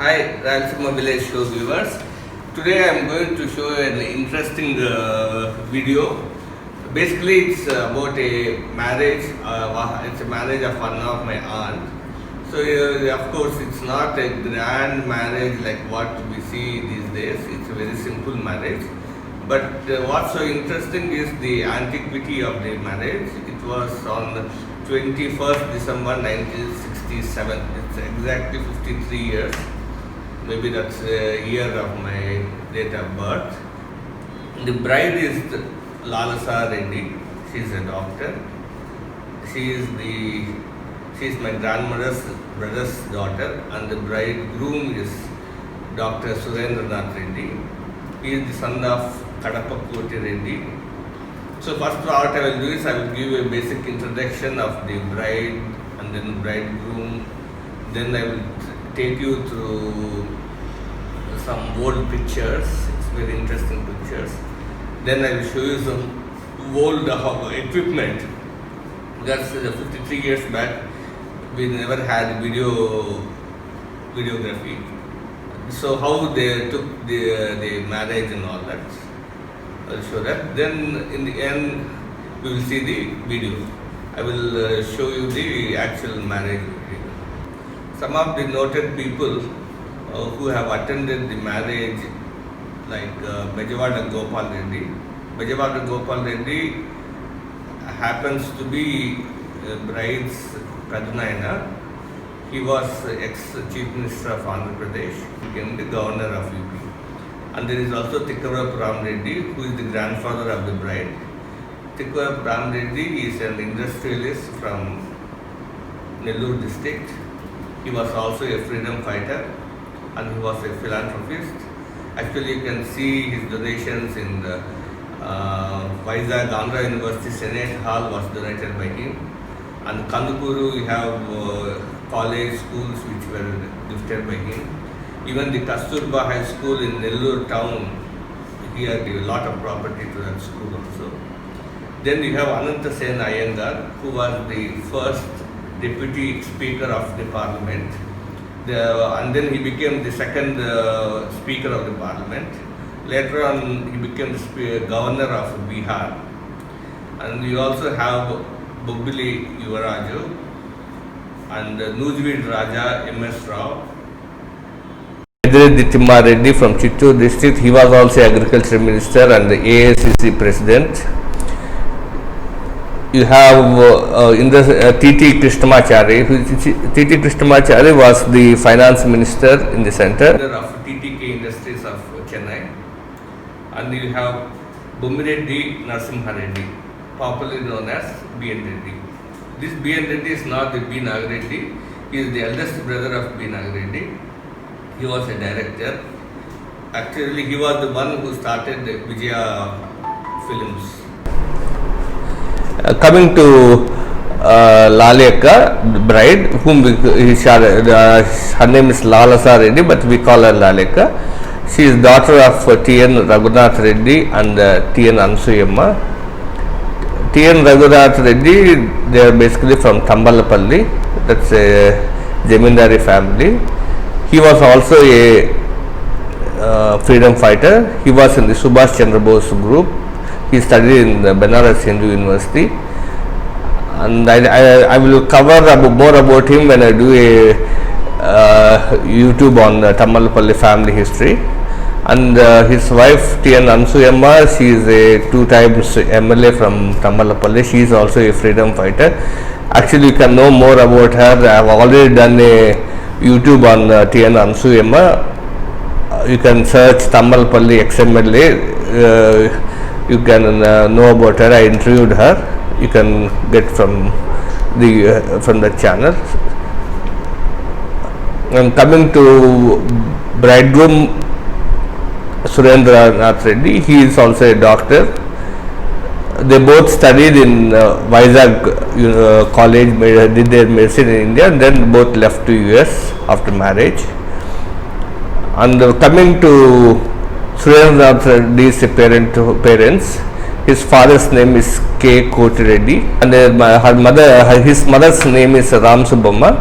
Hi, Ralsima Village Show viewers. Today I am going to show an interesting video. Basically, it's about a marriage. It's a marriage of one of my aunt. So, of course, it's not a grand marriage like what we see these days. It's a very simple marriage. But what's so interesting is the antiquity of the marriage. It was on 21st December 1967. It's exactly 53 years. Maybe that's the year of my date of birth. The bride is Lalasa Reddy. She's a doctor. She is my grandmother's brother's daughter, and the bridegroom is Dr. Surendranath Reddy. He is the son of Kadapa Koti Reddy. So first what I will do is I will give a basic introduction of the bride and then bridegroom. Then I will take you through some old pictures. It's very interesting pictures. Then I will show you some old equipment. Because 53 years back we never had videography. So how they took the marriage and all that. I'll show that. Then in the end we will see the video. I will show you the actual marriage video. Some of the noted people who have attended the marriage, like Bejawada Gopal Reddy. Bejawada Gopal Reddy happens to be bride's Pradhanayana. He was ex-Chief Minister of Andhra Pradesh, became the governor of UP. And there is also Tikkavarapu Ram Reddy, who is the grandfather of the bride. Tikkavarapu Ram Reddy is an industrialist from Nellore district. He was also a freedom fighter and he was a philanthropist. Actually, you can see his donations in the Vizag Andhra University Senate Hall was donated by him. And Kandukuru, we have college, schools which were gifted by him. Even the Kasturba High School in Nellore town, he had a lot of property to that school also. Then you have Ananta Sen Iyengar, who was the first deputy speaker of the parliament. And then he became the second speaker of the parliament. Later on, he became the governor of Bihar. And you also have Bobbili Yuvaraju and Nujvid Raja M.S. Rao. Timma Reddy from Chittoor district. He was also agriculture minister and the AICC president. You have in the T.T. Krishnamachari. T.T. Krishnamachari was the finance minister in the center of TTK Industries of Chennai. And you have Bummireddy Narasimha Reddy, popularly known as B.N. Reddy. This B.N. Reddy is not the B. Nagareddy. He is the eldest brother of B. Nagareddy. He was a director. Actually, he was the one who started the Vijaya films. Coming to Laleka, the bride, whom her name is Lalasa Reddy, but we call her Laleka. She is daughter of T.N. Raghunath Reddy and T.N. Ansuyamma. T.N. Raghunath Reddy, they are basically from Tambalapalli. That's a Zamindari family. He was also a freedom fighter. He was in the Subhash Chandra Bose group. He studied in the Banaras Hindu University, and I will cover more about him when I do a YouTube on Tambalapalli family history. And his wife T.N. Ansuyamma, she is a 2 times MLA from Tambalapalli. She is also a freedom fighter. Actually, you can know more about her. I have already done a YouTube on T.N. Ansuyamma. You can search Tambalapalli ex-MLA. You can know about her. I interviewed her. You can get from the channel. And coming to bridegroom Surendranath Reddy, he is also a doctor. They both studied in Vizag college, did their medicine in India, and then both left to US after marriage. And coming to Surendranath Reddy's parents, his father's name is K. Koti Reddy, and his mother's name is Ram Subbamma.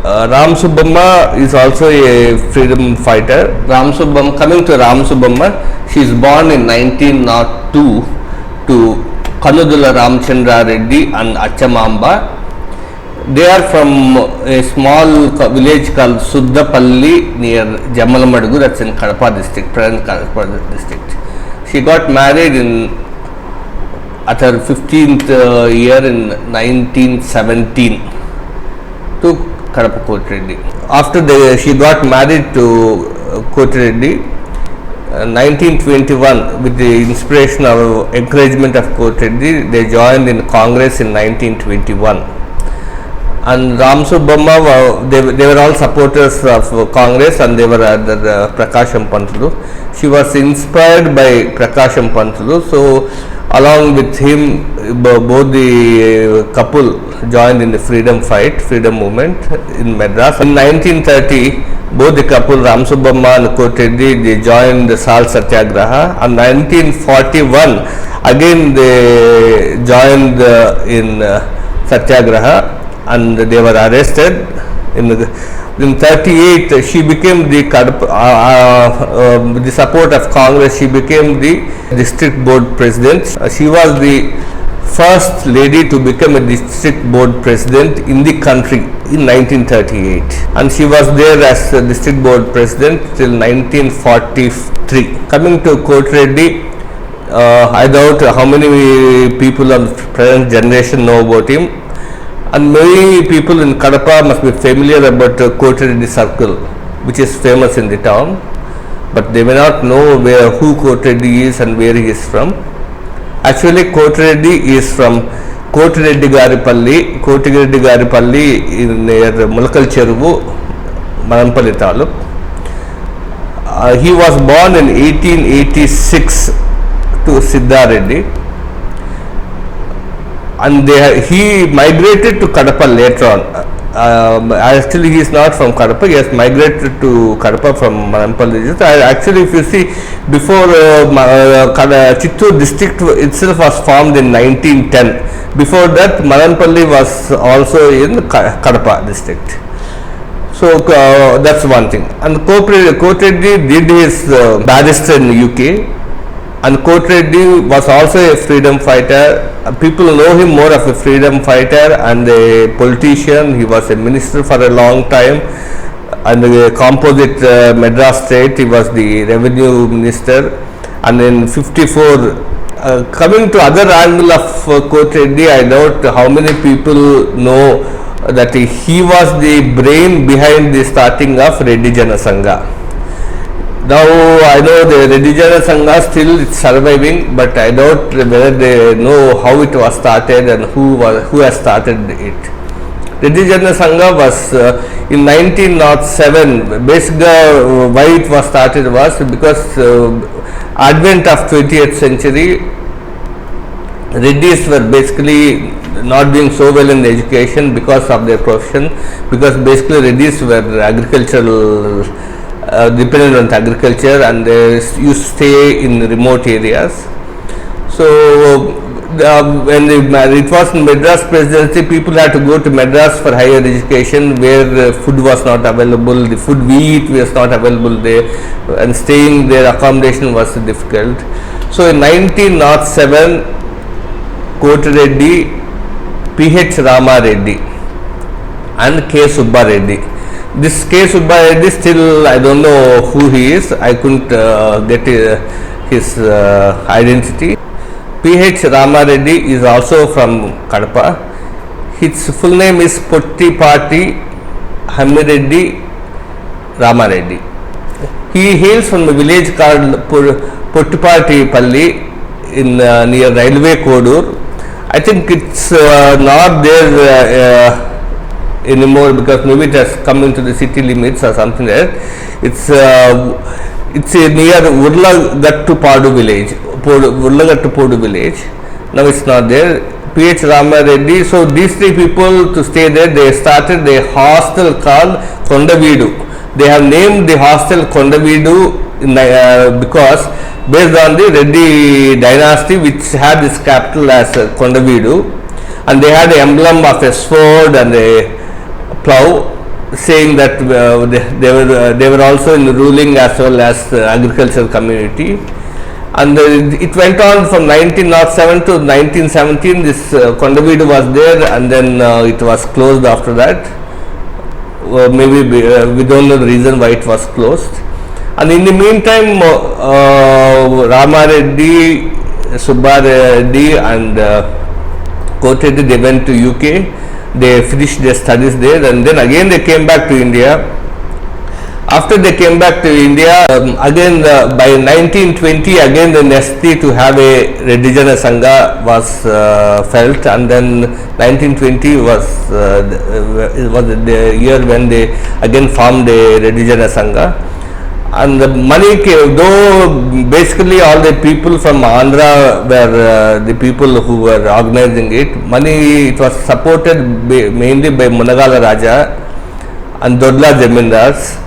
Ram Subbamma is also a freedom fighter. Coming to Ram Subbamma, she is born in 1902 to Kanudula Ramchandra Reddy and Achamamba. They are from a small village called Suddapalli near Jamalamadugu, that's in Kadapa district, present Kadapa district. She got married at her 15th year in 1917 to Kadapa Kotireddy. After she got married to Kotireddy, 1921, with the inspiration of encouragement of Kotireddy, they joined in Congress in 1921. And Ram Subbamma, they were all supporters of Congress, and they were under Prakasham Pantulu. She was inspired by Prakasham Pantulu, so along with him, both the couple joined in the freedom movement in Madras. In 1930, both the couple, Ram Subbamma and Kotireddy, they joined the Salt Satyagraha. And 1941, again they joined in Satyagraha, and they were arrested. In 38, she became the with the support of Congress, she became the district board president. She was the first lady to become a district board president in the country in 1938, and she was there as the district board president till 1943. Coming to Kotireddy, I doubt how many people of present generation know about him. And many people in Kadapa must be familiar about Kotireddy Circle, which is famous in the town, but they may not know who Kotireddy is and where he is from. Actually, Kotireddy is from Kotireddy Garipalli near Mulakal Cheruvu, Manampalli Taluk. He was born in 1886 to Siddha Reddy, and he migrated to Kadapa later on. Actually, he is not from Kadapa. He has migrated to Kadapa from Manampalli. Actually, if you see, before Chittoor district itself was formed in 1910. Before that, Manampalli was also in Kadapa district. So that's one thing. And Kotireddy did his barrister in UK. And Kotireddy was also a freedom fighter. People know him more of a freedom fighter and a politician. He was a minister for a long time, and a composite Madras state. He was the revenue minister. And in 54, coming to other angle of Kotireddy, I doubt how many people know that he was the brain behind the starting of Reddy Jana Sangha. Now I know the Reddy Jana Sangha still is surviving, but I doubt whether they know how it was started and who has started it. Reddy Jana Sangha was in 1907. Basically, why it was started was because advent of 20th century, Reddys were basically not doing so well in the education because of their profession, because basically Reddys were agricultural. Dependent on agriculture, and they used to stay in remote areas. So when it was in Madras Presidency, people had to go to Madras for higher education, where food was not available, the food we eat was not available there, and staying there, accommodation was difficult. So in 1907, Kotireddy, P.H. Rama Reddy and K. Subba Reddy. This K. Subba Reddy, still I don't know who he is. I couldn't get his identity. P.H. Rama Reddy is also from Kadapa. His full name is Pottipati Hamireddy Rama Reddy. He hails from a village called Pottipati Palli in near Railway Kodur. I think it's not there anymore, because maybe it has come into the city limits or something like that. It's near Urlagattu Padu village. Now it's not there. P.H. Rama Reddy. So these three people, to stay there, they started a hostel called Kondavidu. They have named the hostel Kondavidu because based on the Reddy dynasty, which had its capital as Kondavidu, and they had the emblem of a sword and a plough. saying that they were also in the ruling as well as agricultural community. And it went on from 1907 to 1917. This Kondavidu was there, and then it was closed after that. Maybe we don't know the reason why it was closed. And in the meantime, Rama Reddy, Subba Reddy, and Kotreddy, they went to UK. They finished their studies there, and then again they came back to India. After they came back to India, again by 1920, again the necessity to have a Reddy Jana Sangha was felt, and then 1920 was the year when they again formed a Reddy Jana Sangha. And the money came, though basically all the people from Andhra were the people who were organizing it. Money, it was supported mainly by Munagala Raja and Dodla Zamindars,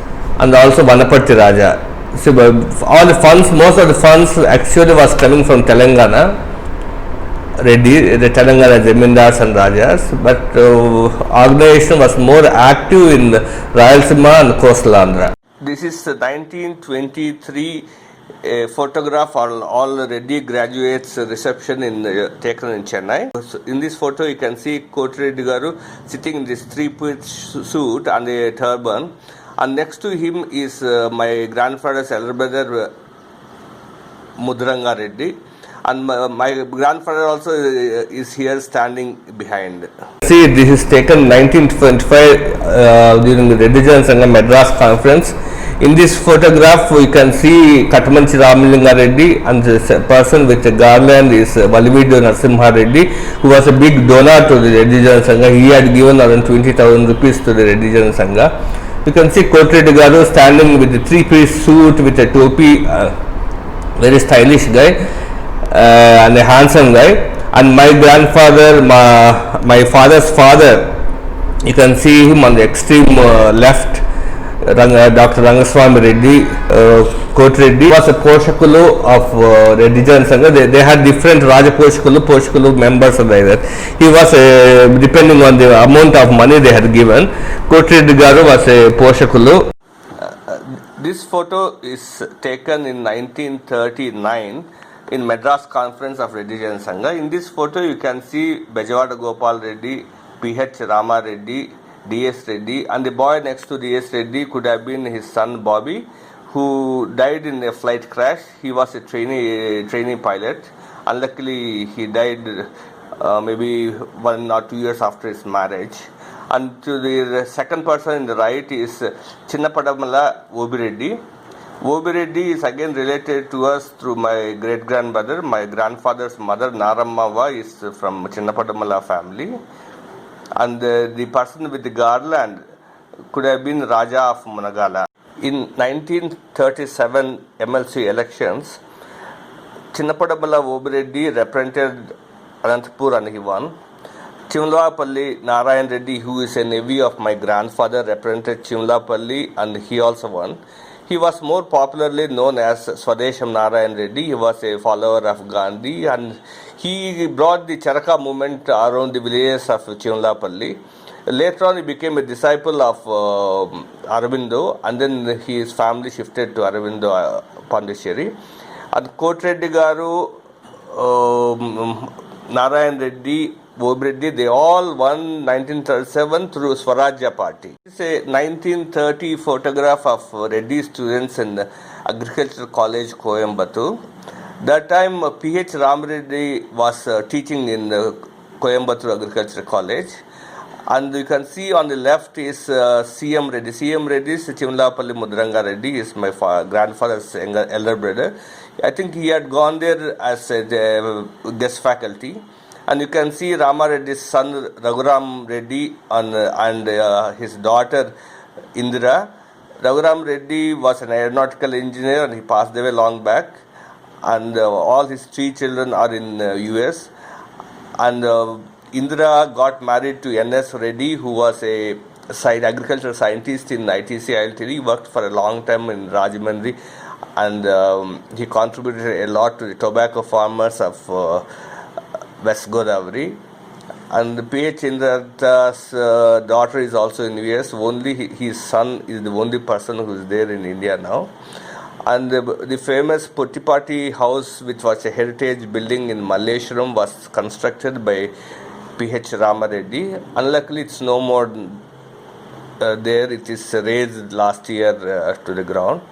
and also Vanapati Raja. So all the funds, most of the funds actually was coming from Telangana, Reddy, the Telangana Zamindars and Rajas, but organization was more active in Rayalaseema and Coastal Andhra. This is the 1923 photograph of all Reddy graduates reception taken in Chennai. So in this photo you can see Kotreddy Garu sitting in this three-piece suit and a turban. And next to him is my grandfather's elder brother Mudranga Reddy, and my grandfather also is here standing behind. See, this is taken 1925 during the Reddy Jana Sangha Madras conference. In this photograph we can see Katamanchi Ramalinga Reddy, and the person with the garland is Valividu Narasimha Reddy, who was a big donor to the Reddy Jana Sangha. He had given around 20,000 rupees to the Reddy Jana Sangha. You can see Kotreddy Garu standing with a three-piece suit with a topi, very stylish guy and a handsome guy. And my grandfather, my father's father, you can see him on the extreme left, Dr. Rangaswamy Reddy, Kotreddy was a Poshakulu of Reddy Jana Sangha. They had different Raja Poshakulu members like that. He was depending on the amount of money they had given. Kotreddy Garu was a Poshakulu. This photo is taken in 1939 in Madras Conference of Reddy Jana Sangha. In this photo you can see Bejawada Gopal Reddy, P.H. Rama Reddy, D.S. Reddy, and the boy next to D.S. Reddy could have been his son Bobby, who died in a flight crash. He was a trainee pilot. Unluckily, he died maybe 1 or 2 years after his marriage. And to the second person in the right is Chinnapadamala Obireddy. Obireddy is again related to us through my great grandmother. My grandfather's mother Naramma is from Chinnapadamala family. And the person with the garland could have been Raja of Munagala. In 1937 MLC elections, Chinnapadamala Obireddy represented Anantapur and he won. Chimlapalli Narayan Reddy, who is a nephew of my grandfather, represented Chimlapalli and he also won. He was more popularly known as Swadesham Narayan Reddy. He was a follower of Gandhi and he brought the Charaka movement around the villages of Chimlapalli. Later on, he became a disciple of Aurobindo, and then his family shifted to Aurobindo Pondicherry. And Kotreddy Garu, Narayan Reddy, Obireddy, they all won 1937 through Swarajya Party. It's a 1930 photograph of Reddy students in the Agricultural College, Coimbatore. That time, P.H. Ramareddy was teaching in Coimbatore Agricultural College. And you can see on the left is C.M. Reddy. C.M. Reddy is Chimlapalli Mudranga Reddy, is my grandfather's elder brother. I think he had gone there as a guest faculty. And you can see Rama Reddy's son Raghuram Reddy and his daughter Indira. Raghuram Reddy was an aeronautical engineer and he passed away long back. And all his 3 children are in US. And Indira got married to N.S. Reddy, who was a agricultural scientist in ITC ILTD. He worked for a long time in Rajahmundry and he contributed a lot to the tobacco farmers of West Godavari. And P.H. Indra's daughter is also in US. Only his son is the only person who is there in India now. And the famous Puttipati house, which was a heritage building in Malleshwaram, was constructed by P.H. Ramareddy. Unluckily, it's no more there. It is raised last year to the ground.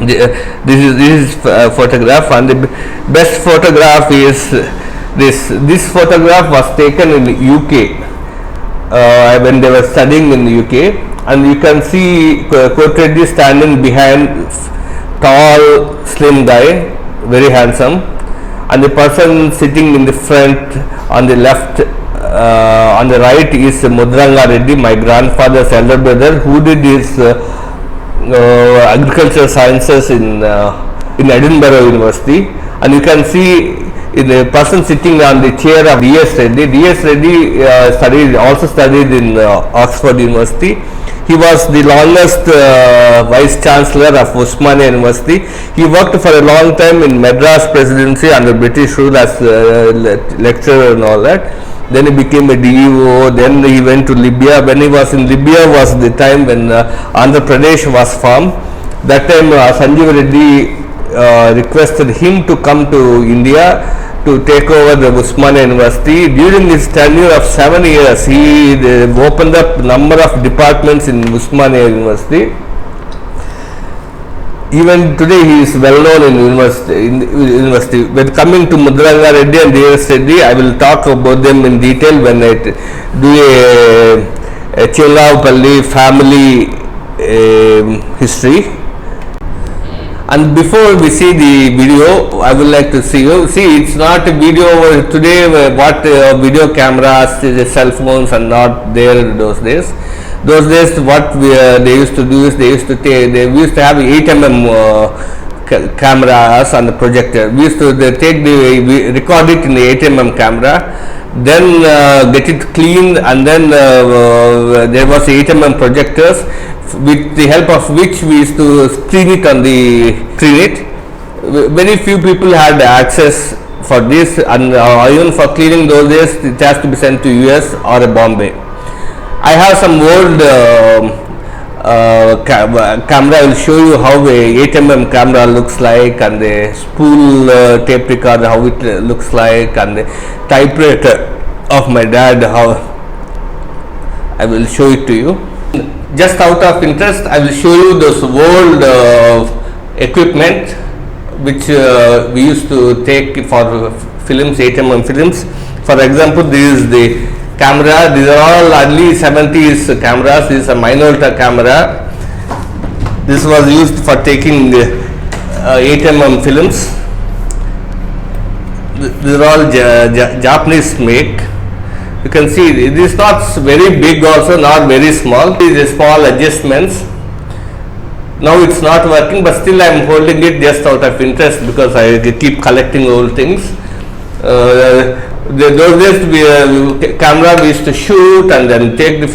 This is photograph, and the best photograph is this photograph was taken in UK when they were studying in the UK, and you can see Kotreddy standing behind, tall, slim guy, very handsome, and the person sitting in the front on the left, on the right is Mudrangga Reddy, my grandfather's elder brother, who did his agricultural sciences in Edinburgh University. And you can see the person sitting on the chair of D.S. Reddy. D.S. Reddy also studied in Oxford University. He was the longest vice chancellor of Osmania University. He worked for a long time in Madras Presidency under British rule as lecturer and all that. Then he became a DEO. Then he went to Libya. When he was in Libya was the time when Andhra Pradesh was formed. That time Sanjeev Reddy requested him to come to India to take over the Osmania University. During his tenure of 7 years, he opened up a number of departments in Osmania University. Even today, he is well known in university. When coming to Mudrangga Reddy and D.S. Reddy, I will talk about them in detail when I do a Chillavapalli family history. And before we see the video, I would like to see you. See, it's not a video today. What video cameras, cell phones, are not there in those days. Those days, what they used to do is they used to have 8mm cameras on the projector. We used to record it in the 8mm camera, then get it cleaned, and then there was 8mm projectors, with the help of which we used to screen it. Very few people had access for this, and even for cleaning those days, it has to be sent to US or Bombay. I have some old camera. I will show you how a 8mm camera looks like, and the spool tape recorder, how it looks like, and the typewriter of my dad, how I will show it to you. Just out of interest, I will show you those old equipment which we used to take for films, 8mm films. For example, this is the camera. These are all early 70s cameras. This is a Minolta camera. This was used for taking 8mm films. These are all Japanese make. You can see it is not very big, also not very small. These are small adjustments. Now it's not working, but still I am holding it just out of interest because I keep collecting old things. Those days, camera we used to shoot and then take the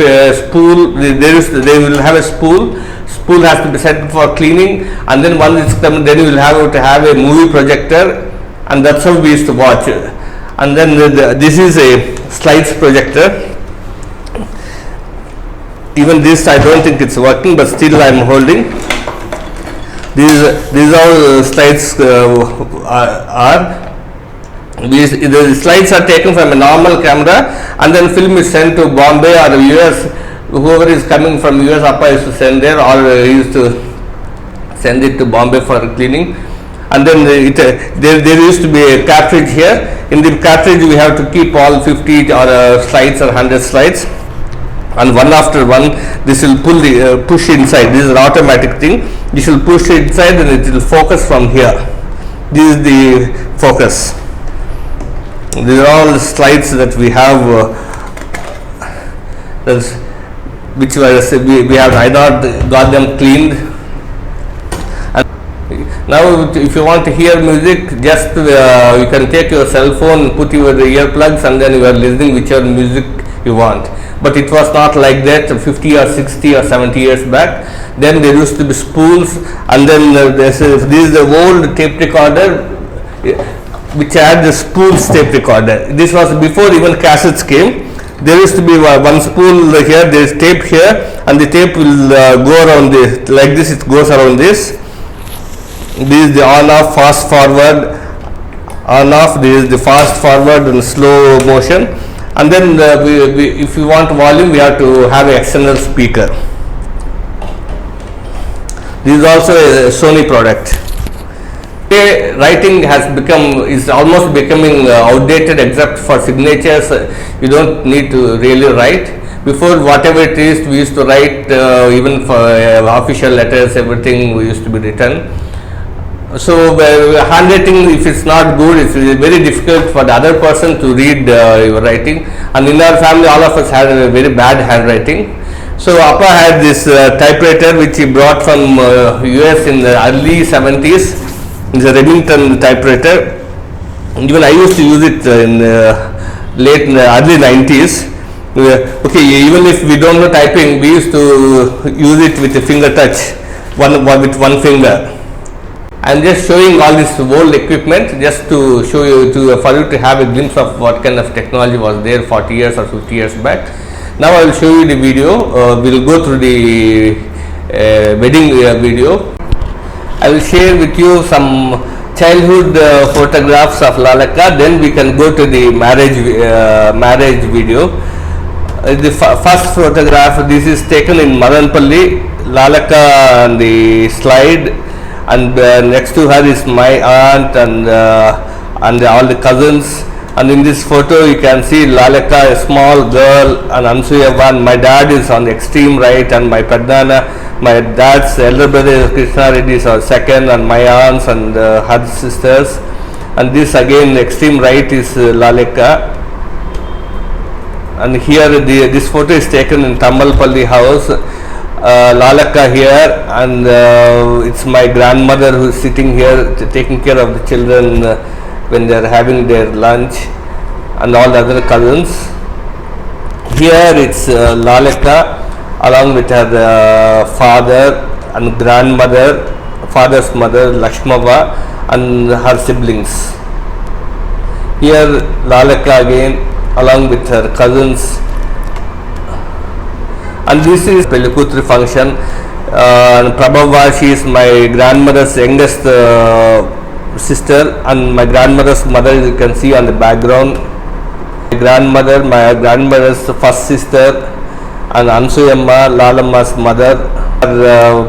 spool. They will have a spool. Spool has to be set for cleaning, and then once it's come, then you will have to have a movie projector, and that's how we used to watch. And then this is a slides projector. Even this I don't think it's working, but still I am holding. These all slides the slides are taken from a normal camera, and then film is sent to Bombay or US. Whoever is coming from US, Appa used to send there, or he used to send it to Bombay for cleaning. And then there used to be a cartridge here. In the cartridge we have to keep all 50 or slides or 100 slides, and one after one this will push inside. This is an automatic thing. This will push inside and it will focus from here. This is the focus. These are all the slides that we have, which we have. I not got them cleaned. And now, if you want to hear music, just you can take your cell phone, put your earplugs, and then you are listening whichever music you want. But it was not like that 50 or 60 or 70 years back. Then there used to be spools, and then this is the old tape recorder. which had the spool tape recorder. This was before even cassettes came. There used to be one spool here, there is tape here, and the tape will go around this, like this, it goes around this. This is the on off, fast forward, on off, this is the fast forward and slow motion. And then if we want volume, we have to have an external speaker. This is also a Sony product. Writing is almost becoming outdated, except for signatures. You don't need to really write. Before, whatever it is, we used to write, even for official letters, everything we used to be written. So handwriting, if it's not good, it's very difficult for the other person to read your writing. And in our family, all of us had a very bad handwriting. So Appa had this typewriter which he brought from US in the early 70s. It's a Remington typewriter. Even I used to use it in early 90s. Okay, even if we don't know typing, we used to use it with a finger touch, with one finger. I'm just showing all this old equipment just to show you, for you to have a glimpse of what kind of technology was there 40 years or 50 years back. Now I will show you the video. We will go through the wedding video. I will share with you some childhood photographs of Lalakka. Then we can go to the marriage video. The first photograph, this is taken in Madanpalli. Lalakka on the slide, and next to her is my aunt and all the cousins. And in this photo you can see Lalakka, a small girl, and Ansuyavan. My dad is on the extreme right, and my my dad's elder brother is Krishna Reddy, is our second, and my aunts and her sisters. And this again extreme right is Lalakka. And here this photo is taken in Tambalpalli house. Lalakka here, and it's my grandmother who is sitting here taking care of the children when they are having their lunch, and all the other cousins. Here it's Lalakka along with her father and grandmother, father's mother Lakshmava, and her siblings. Here Lalakka again along with her cousins. And this is Pelikutri function. Prabhava, she is my grandmother's youngest sister, and my grandmother's mother, you can see on the background. My grandmother's first sister, and Ansuyamma, Lalamma's mother.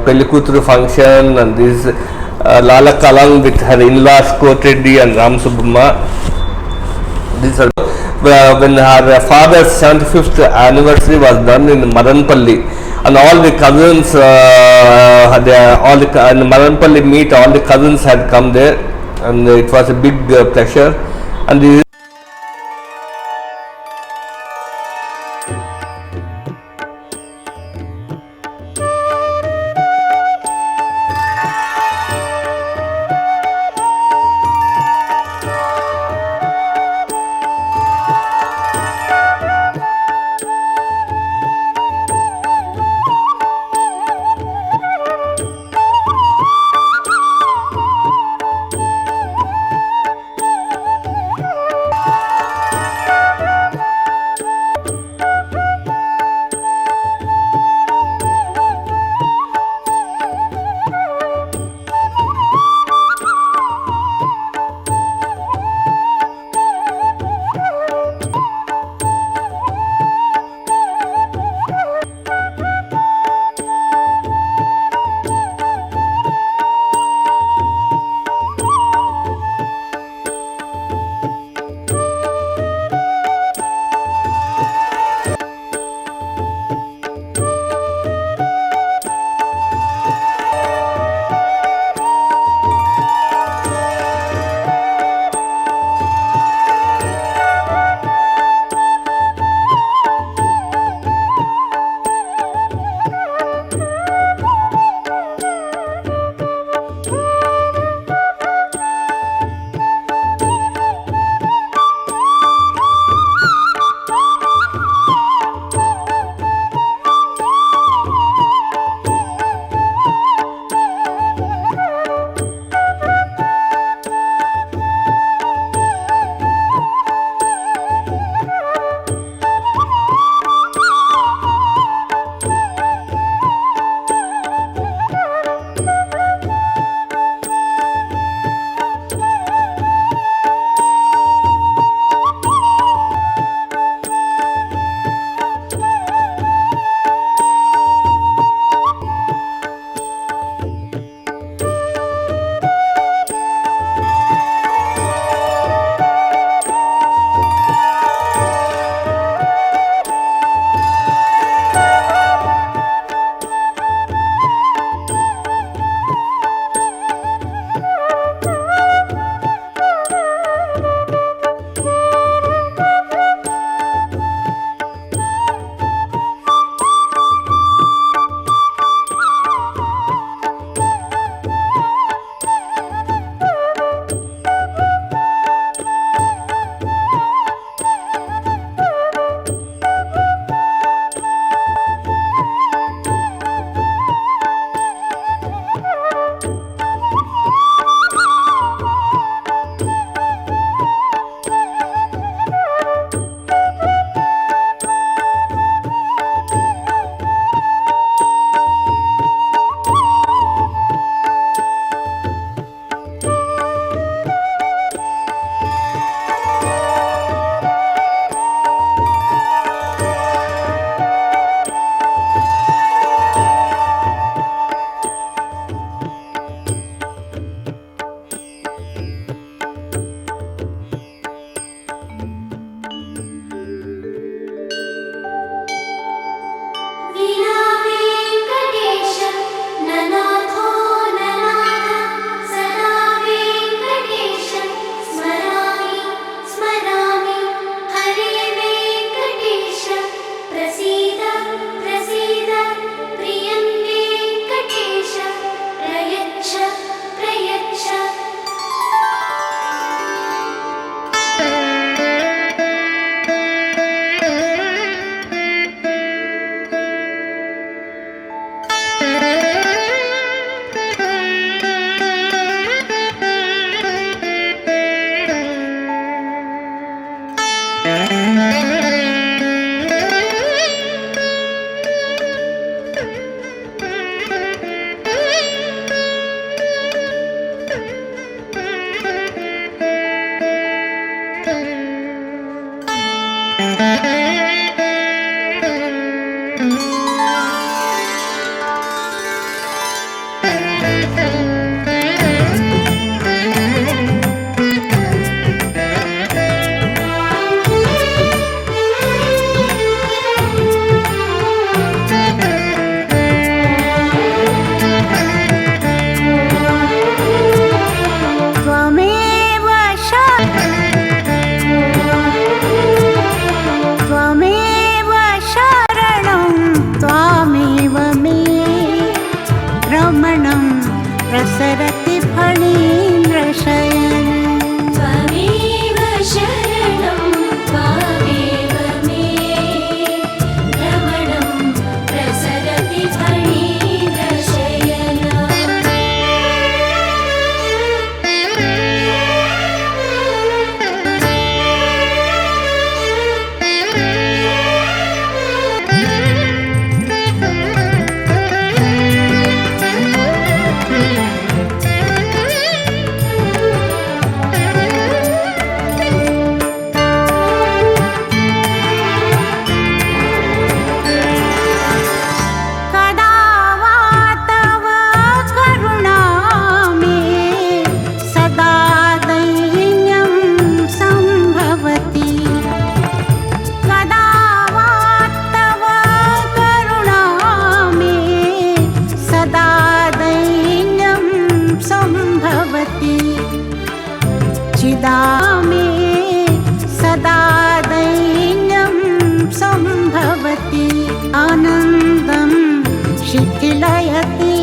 Pelikutri function, and this Lalakka along with her in-laws Kotreddy and Ram Subbamma. These are when her father's 75th anniversary was done in Madanpalli, and all the cousins, in Madanpalli meet, all the cousins had come there, and it was a big pleasure. And this यदा मे सदा दैन्यं सम्भवति आनन्दं शिथिलयति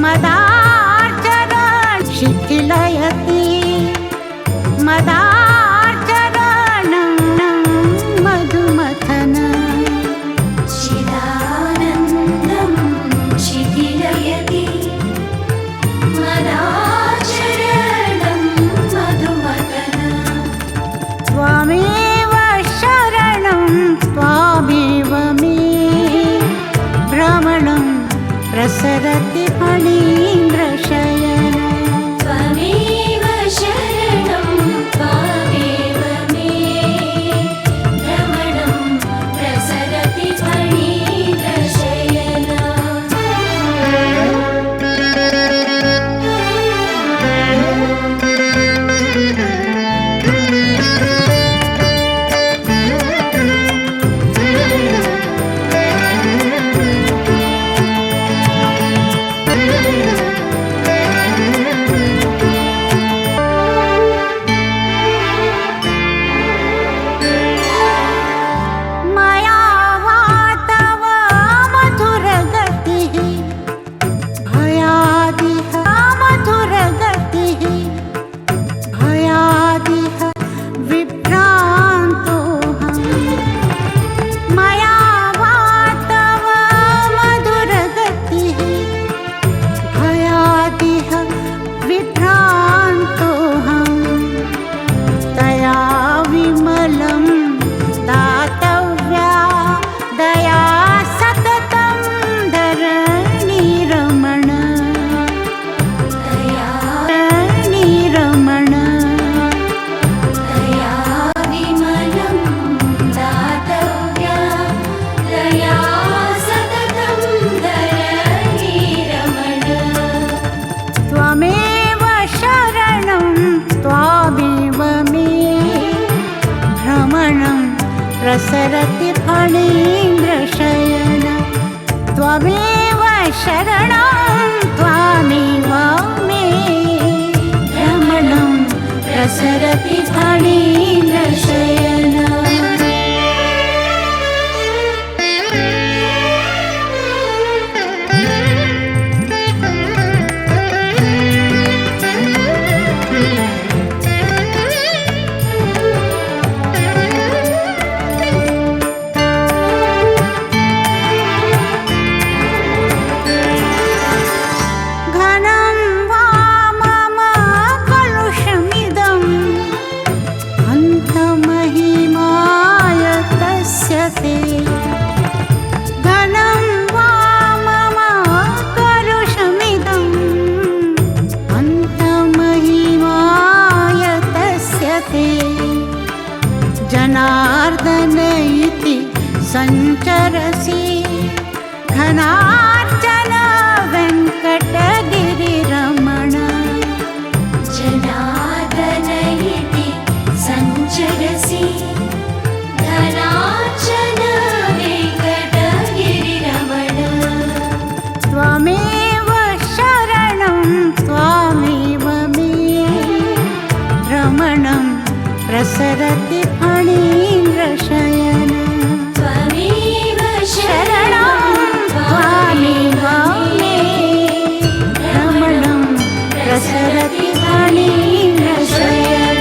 मदार्चरण शिथिलयति मदार्चरणं मधुमथन चिदानन्दं शिथिलयति मदाचरणं मधुमथन त्वमेव शरणं त्वामेव मे भ्रमणं प्रसरति फणीन्द्रशयन त्वमेव शरणं त्वमेव मे भ्रमणं प्रसरति फणीन्द्रशयन मया वा तव मधुरगतिः भयादिह मधुरगतिः भयादिह विभ्रान्तोऽहम् मया वा तव मधुरगतिः भयादिह विभ्रान्तोऽहम् तया विमलं दातव्या दया सततं धरणीरमण धरणीरमण दया विमलं दातव्या दया सततं धरणीरमण त्वमेव शरणं त्वामेव मे भ्रमणं प्रसरति फणीन्द्रशयन त्वमेव शरणं त्वामेव मे भ्रमणं प्रसरति फणीन्द्रशयन घनं वा मम कलुषमिदम् अन्तमहिमाय तस्य ते घनं वा मम कलुषमिदम् अन्तमहिमाय तस्य ते जनार्दन इति सञ्चरसि घनार्चन वेङ्कटगिरिरमण जनार्दन इति सञ्चरसि धनार्चन वेङ्कटगिरिरमण त्वमेव शरणं त्वामेव मे भ्रमणं प्रसरति फणीन्द्रशयन त्वमेव शरणं त्वामेव मे भ्रमणं प्रसरति फणीन्द्रशयन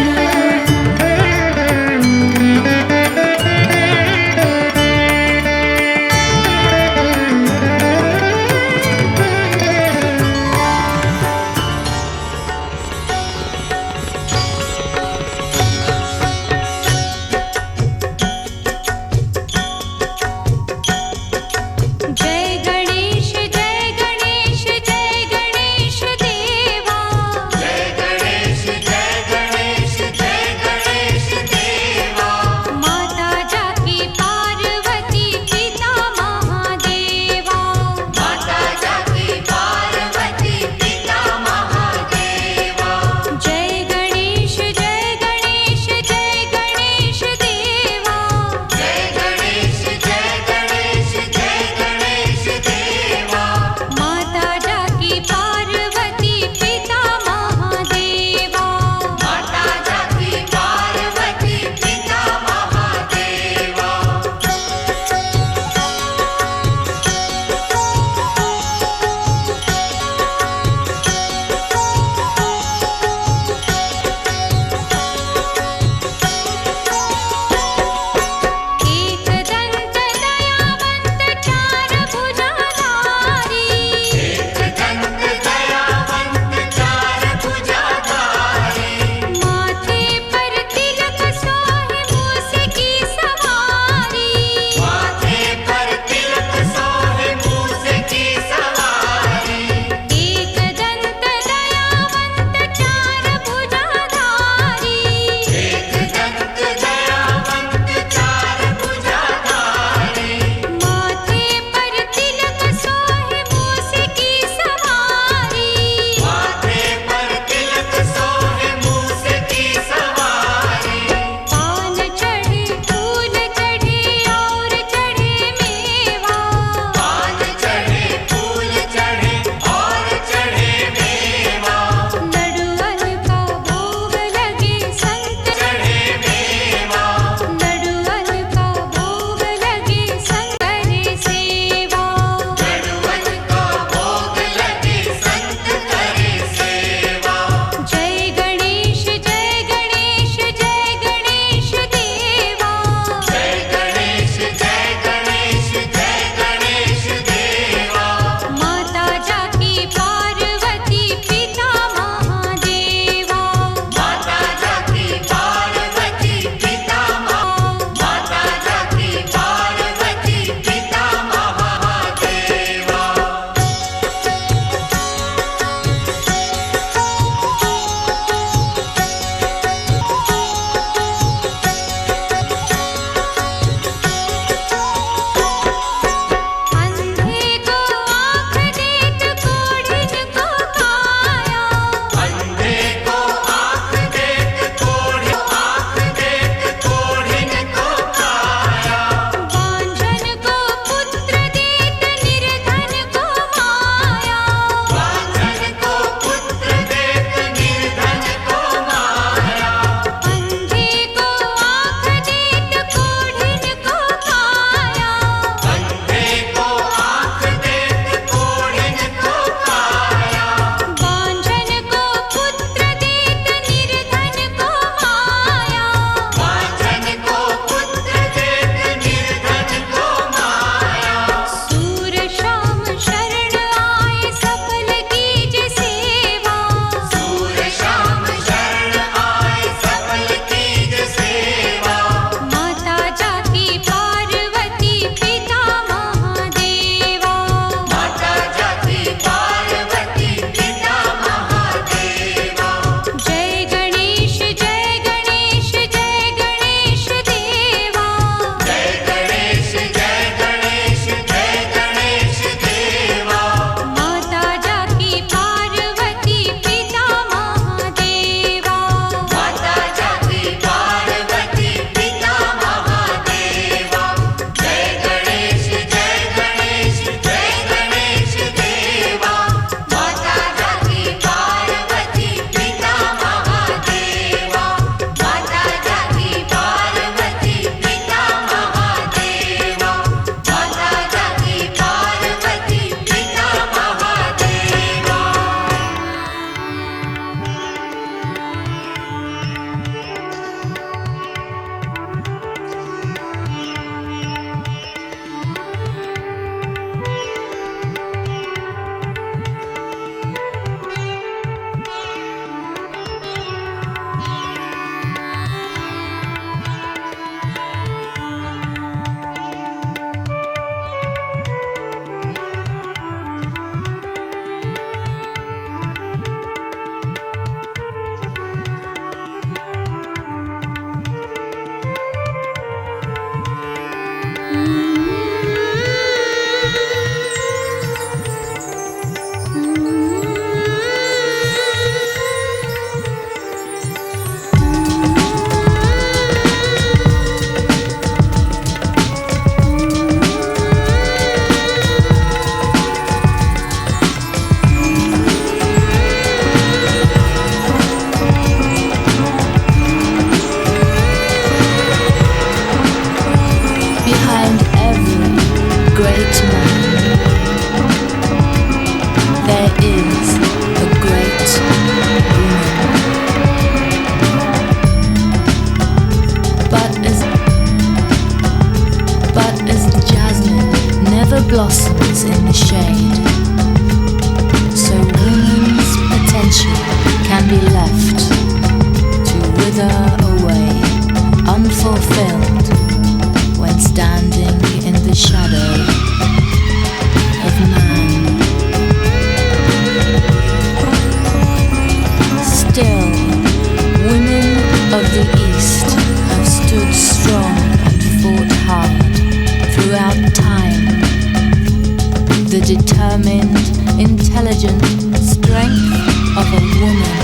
determined, intelligent strength of a woman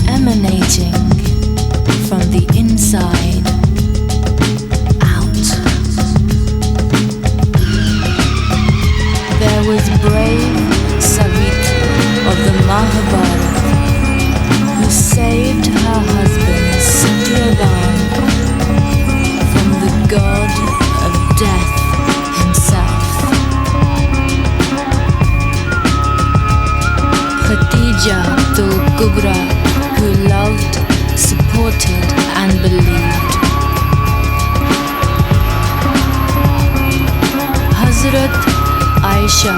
emanating from the inside out. There was brave Savitri of the Mahabharata who saved her husband Satyavan from the god of death himself. Khatija Abdul Kubra, who loved, supported and believed. Hazrat Aisha,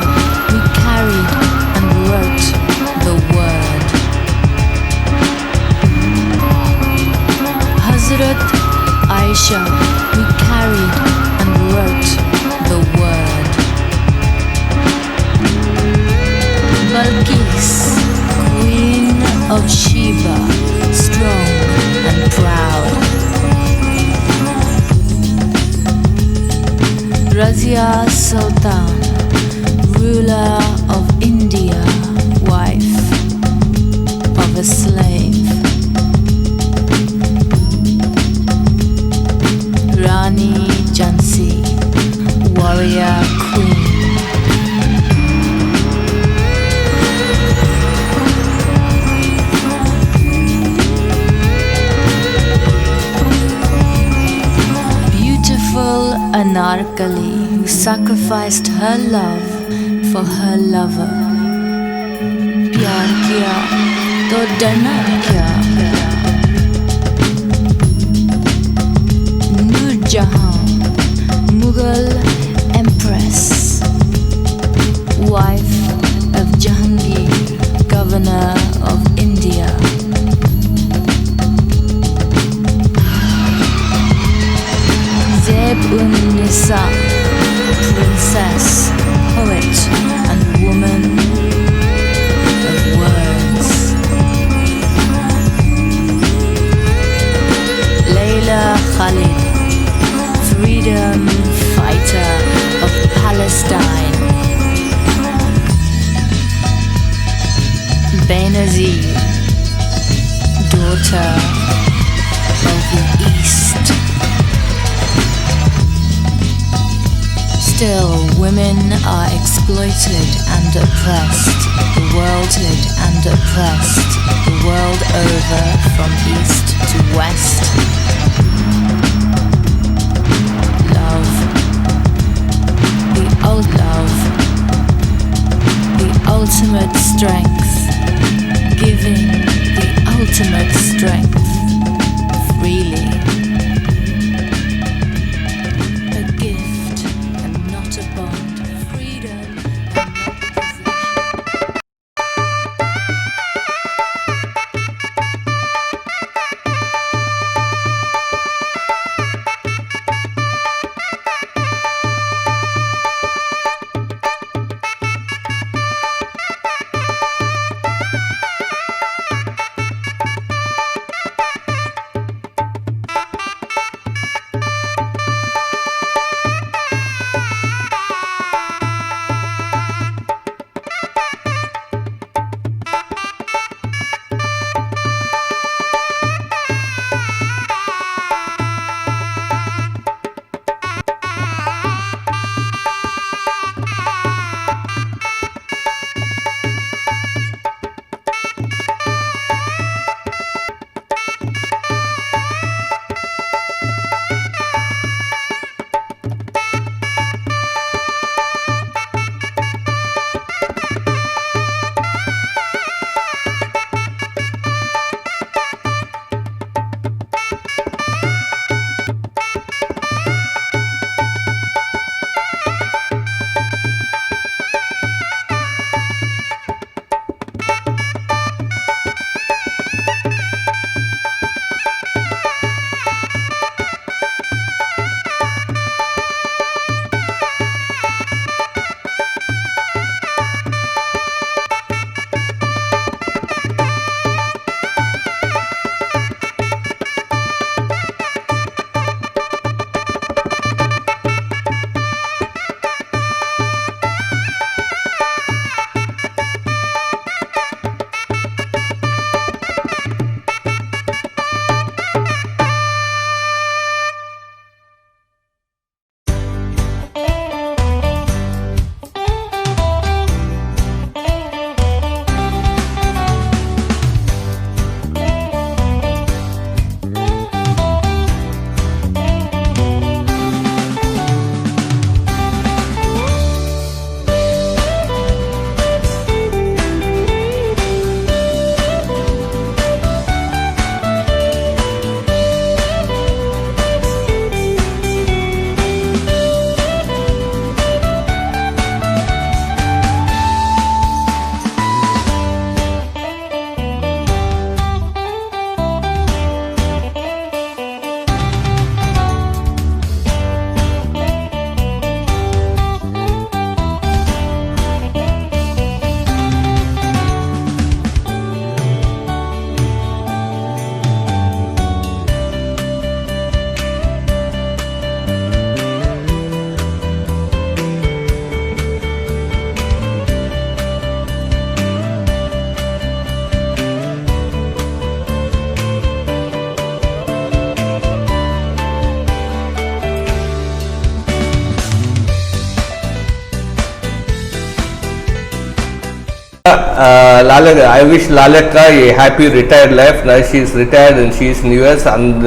who carried and wrote the word. Hazrat Aisha, who carried and wrote the word. Balkis, Queen of Sheba, strong and proud. Razia Sultan, ruler of India, wife of a slave. Rani Jhansi, warrior queen. Anarkali, who sacrificed her love for her lover. Pyar kiya to darna kya? Nur Jahan, Mughal Empress, wife of Jahangir, Governor of India. Zeb-un-Nisa, princess, poet, and woman of words. Layla Khalid, freedom fighter of Palestine. Benazir, daughter of the East. Still, women are exploited and oppressed, the worlded and oppressed, the world over from east to west. Love, the old love, the ultimate strength, giving the ultimate strength freely. I wish Lalaka a happy retired life. Now she is retired and she is in US, and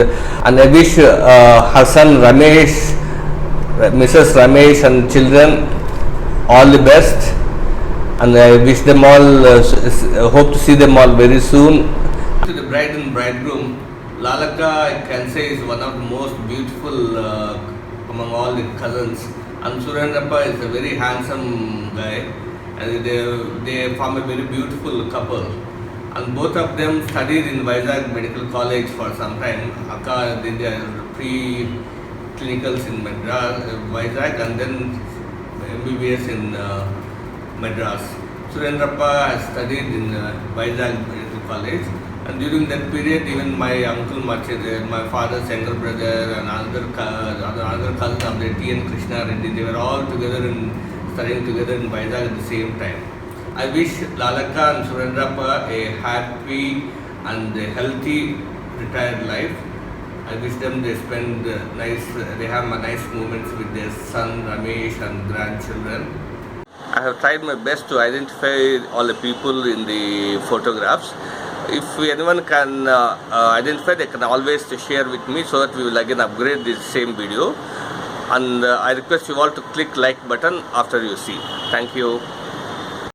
I wish her son Ramesh, Mrs. Ramesh and children all the best, and I wish them all, hope to see them all very soon. To the bride and bridegroom, Lalaka, I can say, is one of the most beautiful among all the cousins, and Surendrappa is a very handsome guy, and they form a very beautiful couple. And both of them studied in Vizag Medical College for some time. Akka did their pre-clinicals in Madras, Vizag, and then MBBS in Madras. Surendrappa has studied in Vizag Medical College, and during that period, even my uncle Machede, my father's younger brother, and another cousin of the T.N. Krishna Reddy, they were all together and studying together in Vizag at the same time. I wish Lalaka and Surendrappa a happy and a healthy retired life. I wish them they have nice moments with their son Ramesh and grandchildren. I have tried my best to identify all the people in the photographs. If anyone can identify, they can always share with me so that we will again upgrade this same video. And I request you all to click like button after you see. Thank you.